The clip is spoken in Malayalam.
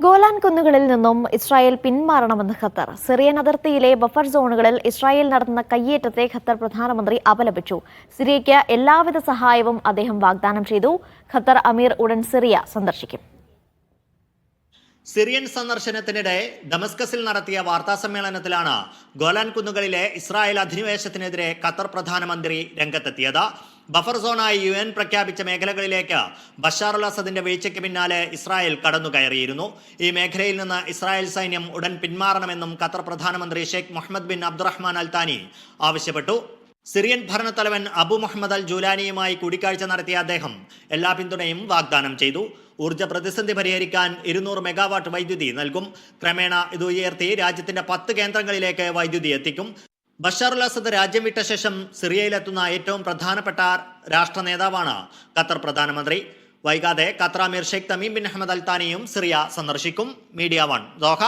ഗോലാൻ കുന്നുകളിൽ നിന്നും ഇസ്രായേൽ പിന്മാറണമെന്ന് ഖത്തർ. സിറിയൻ അതിർത്തിയിലെ ബഫർ സോണുകളിൽ ഇസ്രായേൽ നടത്തുന്ന കയ്യേറ്റത്തെ ഖത്തർ പ്രധാനമന്ത്രി അപലപിച്ചു. സിറിയയ്ക്ക് എല്ലാവിധ സഹായവും അദ്ദേഹം വാഗ്ദാനം ചെയ്തു. ഖത്തർ അമീർ ഉടൻ സിറിയ സന്ദർശിക്കും. സിറിയൻ സന്ദർശനത്തിനിടെ ഡമസ്കസിൽ നടത്തിയ വാർത്താസമ്മേളനത്തിലാണ് ഗോലാൻ കുന്നുകളിലെ ഇസ്രായേൽ അധിനിവേശത്തിനെതിരെ ഖത്തർ പ്രധാനമന്ത്രി രംഗത്തെത്തിയത്. ബഫർ സോണായി UN പ്രഖ്യാപിച്ച മേഖലകളിലേക്ക് ബഷാർ അൽ അസദിന്റെ വീഴ്ചയ്ക്ക് പിന്നാലെ ഇസ്രായേൽ കടന്നുകയറിയിരുന്നു. ഈ മേഖലയിൽ നിന്ന് ഇസ്രായേൽ സൈന്യം ഉടൻ പിന്മാറണമെന്നും ഖത്തർ പ്രധാനമന്ത്രി ഷെയ്ഖ് മുഹമ്മദ് ബിൻ അബ്ദുറഹ്മാൻ അൽ താനി ആവശ്യപ്പെട്ടു. സിറിയൻ ഭരണത്തലവൻ അബു മുഹമ്മദ് അൽ ജൂലാനിയുമായി കൂടിക്കാഴ്ച നടത്തിയ അദ്ദേഹം എല്ലാ പിന്തുണയും വാഗ്ദാനം ചെയ്തു. ഊർജ്ജ പ്രതിസന്ധി പരിഹരിക്കാൻ 200 മെഗാവാട്ട് വൈദ്യുതി നൽകും. ക്രമേണ ഇത് ഉയർത്തി രാജ്യത്തിന്റെ 10 കേന്ദ്രങ്ങളിലേക്ക് വൈദ്യുതി എത്തിക്കും. ബഷാർ അൽ അസദ് രാജ്യം വിട്ട ശേഷം സിറിയയിലെത്തുന്ന ഏറ്റവും പ്രധാനപ്പെട്ട രാഷ്ട്ര നേതാവാണ് ഖത്തർ പ്രധാനമന്ത്രി. വൈകാതെ ഖത്തർ അമീർ ഷെയ്ഖ് തമീം ബിൻ അഹമ്മദ് അൽ താനിയും സിറിയ സന്ദർശിക്കും. Media 1 Doha.